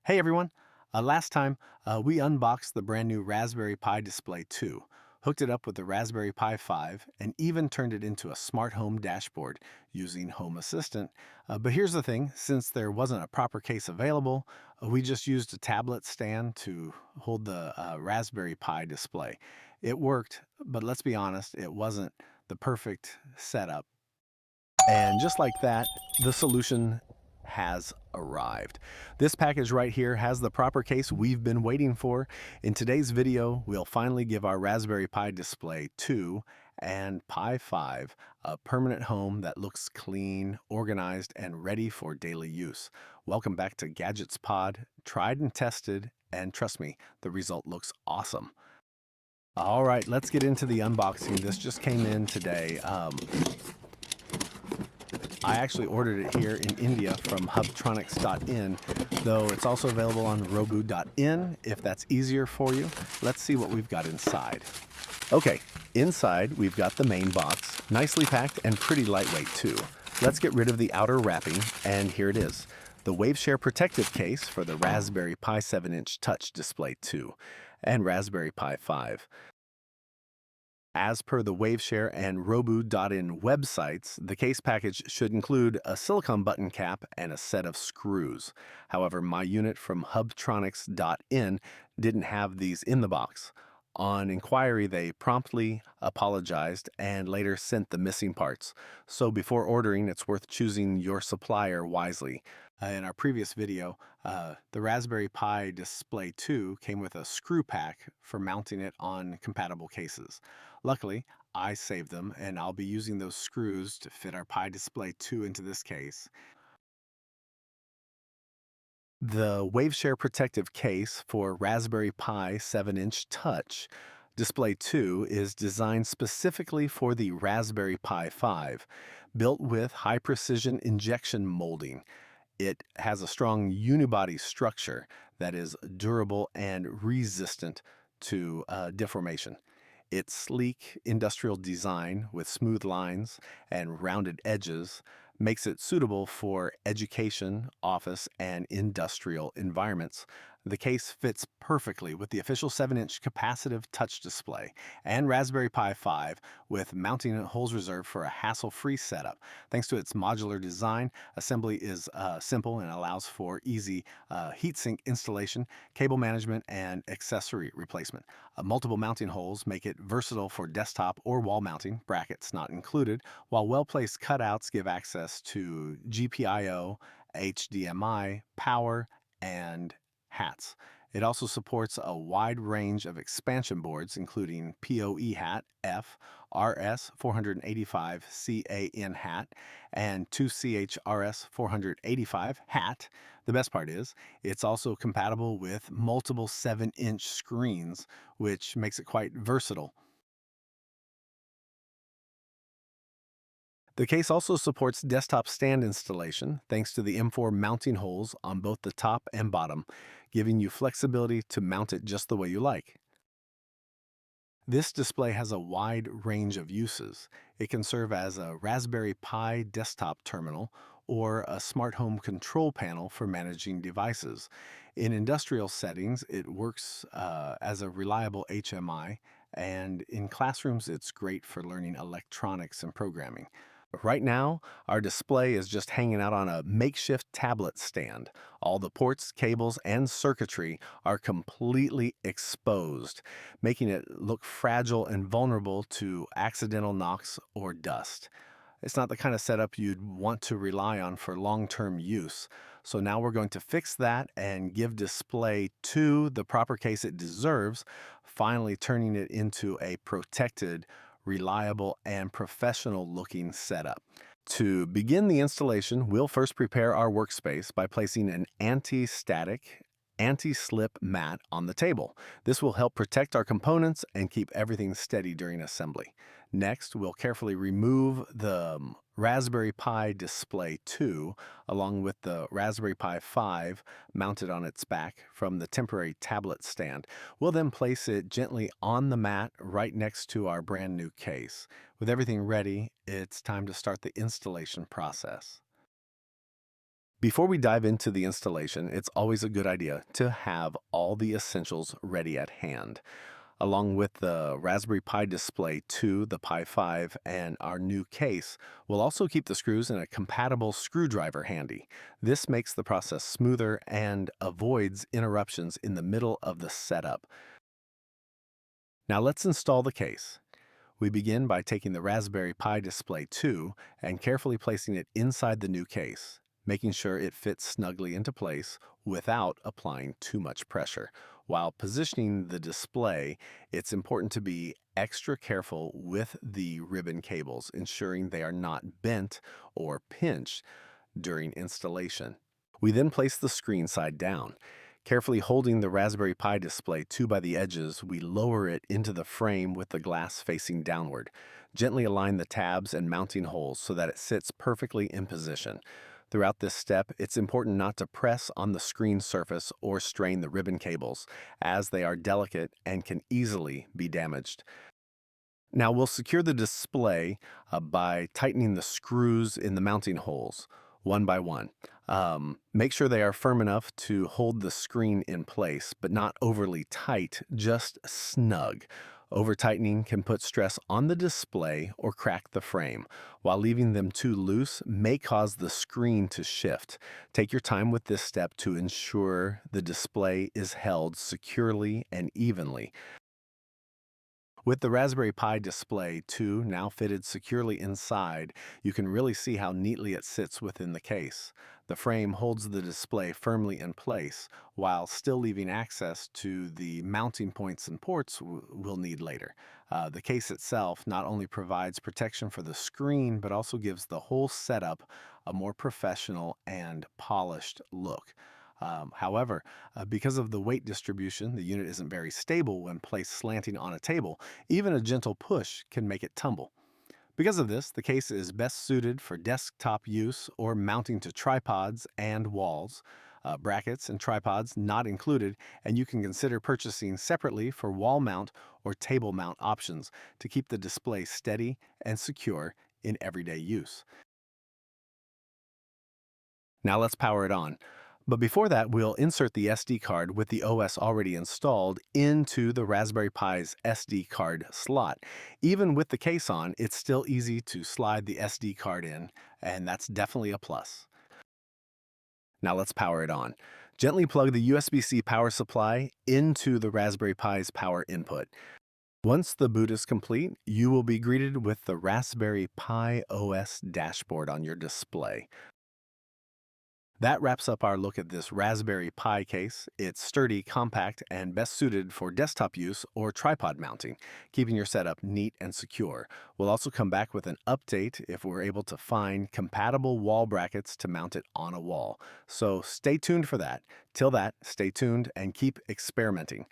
Hey everyone! Last time we unboxed the brand new Raspberry Pi Display 2, hooked it up with the Raspberry Pi 5, and even turned it into a smart home dashboard using Home Assistant. But here's the thing, since there wasn't a proper case available, we just used a tablet stand to hold the Raspberry Pi display. It worked, but let's be honest, it wasn't the perfect setup. And just like that, the solution has arrived. This package right here has the proper case we've been waiting for. In today's video, we'll finally give our Raspberry Pi Display 2 and Pi 5 a permanent home that looks clean, organized, and ready for daily use. Welcome back to Gadgets Pod, tried and tested, and trust me, the result looks awesome. All right, let's get into the unboxing. This just came in today. I actually ordered it here in India from hubtronics.in, though it's also available on robu.in if that's easier for you. Let's see what we've got inside. Okay, inside we've got the main box, nicely packed and pretty lightweight too. Let's get rid of the outer wrapping, and here it is. The Waveshare protective case for the Raspberry Pi 7-inch Touch Display 2 and Raspberry Pi 5. As per the Waveshare and Robu.in websites, the case package should include a silicone button cap and a set of screws. However, my unit from hubtronics.in didn't have these in the box. On inquiry, they promptly apologized and later sent the missing parts. So before ordering, it's worth choosing your supplier wisely. In our previous video, the Raspberry Pi Display 2 came with a screw pack for mounting it on compatible cases. Luckily, I saved them, and I'll be using those screws to fit our Pi Display 2 into this case. The Waveshare protective case for Raspberry Pi 7-inch Touch Display 2 is designed specifically for the Raspberry Pi 5, built with high-precision injection molding. It has a strong unibody structure that is durable and resistant to deformation. Its sleek industrial design with smooth lines and rounded edges makes it suitable for education, office, and industrial environments. The case fits perfectly with the official 7-inch capacitive touch display and Raspberry Pi 5 with mounting holes reserved for a hassle-free setup. Thanks to its modular design, assembly is simple and allows for easy heatsink installation, cable management, and accessory replacement. Multiple mounting holes make it versatile for desktop or wall mounting, brackets not included, while well-placed cutouts give access to GPIO, HDMI, power, and hats. It also supports a wide range of expansion boards, including PoE hat F, RS 485 CAN hat, and 2CH RS 485 hat. The best part is, it's also compatible with multiple 7-inch screens, which makes it quite versatile. The case also supports desktop stand installation thanks to the M4 mounting holes on both the top and bottom, giving you flexibility to mount it just the way you like. This display has a wide range of uses. It can serve as a Raspberry Pi desktop terminal or a smart home control panel for managing devices. In industrial settings, it works as a reliable HMI, and in classrooms, it's great for learning electronics and programming. Right now, our display is just hanging out on a makeshift tablet stand. All the ports, cables, and circuitry are completely exposed, making it look fragile and vulnerable to accidental knocks or dust. It's not the kind of setup you'd want to rely on for long-term use. So now we're going to fix that and give Display 2 the proper case it deserves, finally turning it into a protected, reliable, and professional-looking setup. To begin the installation, we'll first prepare our workspace by placing an anti-static, anti-slip mat on the table. This will help protect our components and keep everything steady during assembly. Next, we'll carefully remove the Raspberry Pi Display 2 along with the Raspberry Pi 5 mounted on its back from the temporary tablet stand. We'll then place it gently on the mat right next to our brand new case. With everything ready, it's time to start the installation process. Before we dive into the installation, it's always a good idea to have all the essentials ready at hand. Along with the Raspberry Pi Display 2, the Pi 5, and our new case, we'll also keep the screws and a compatible screwdriver handy. This makes the process smoother and avoids interruptions in the middle of the setup. Now let's install the case. We begin by taking the Raspberry Pi Display 2 and carefully placing it inside the new case, making sure it fits snugly into place without applying too much pressure. While positioning the display, it's important to be extra careful with the ribbon cables, ensuring they are not bent or pinched during installation. We then place the screen side down. Carefully holding the Raspberry Pi Display 2 by the edges, we lower it into the frame with the glass facing downward. Gently align the tabs and mounting holes so that it sits perfectly in position. Throughout this step, it's important not to press on the screen surface or strain the ribbon cables, as they are delicate and can easily be damaged. Now we'll secure the display by tightening the screws in the mounting holes one by one. Make sure they are firm enough to hold the screen in place, but not overly tight, just snug. Over tightening can put stress on the display or crack the frame, while leaving them too loose may cause the screen to shift. Take your time with this step to ensure the display is held securely and evenly. With the Raspberry Pi Display 2 now fitted securely inside, you can really see how neatly it sits within the case. The frame holds the display firmly in place, while still leaving access to the mounting points and ports we'll need later. The case itself not only provides protection for the screen, but also gives the whole setup a more professional and polished look. However, because of the weight distribution, the unit isn't very stable when placed slanting on a table. Even a gentle push can make it tumble. Because of this, the case is best suited for desktop use or mounting to tripods and walls. Brackets and tripods not included, and you can consider purchasing separately for wall mount or table mount options to keep the display steady and secure in everyday use. Now let's power it on. But before that, we'll insert the SD card with the OS already installed into the Raspberry Pi's SD card slot. Even with the case on, it's still easy to slide the SD card in, and that's definitely a plus. Now let's power it on. Gently plug the USB-C power supply into the Raspberry Pi's power input. Once the boot is complete, you will be greeted with the Raspberry Pi OS dashboard on your display. That wraps up our look at this Raspberry Pi case. It's sturdy, compact, and best suited for desktop use or tripod mounting, keeping your setup neat and secure. We'll also come back with an update if we're able to find compatible wall brackets to mount it on a wall. So stay tuned for that. Till that, stay tuned and keep experimenting.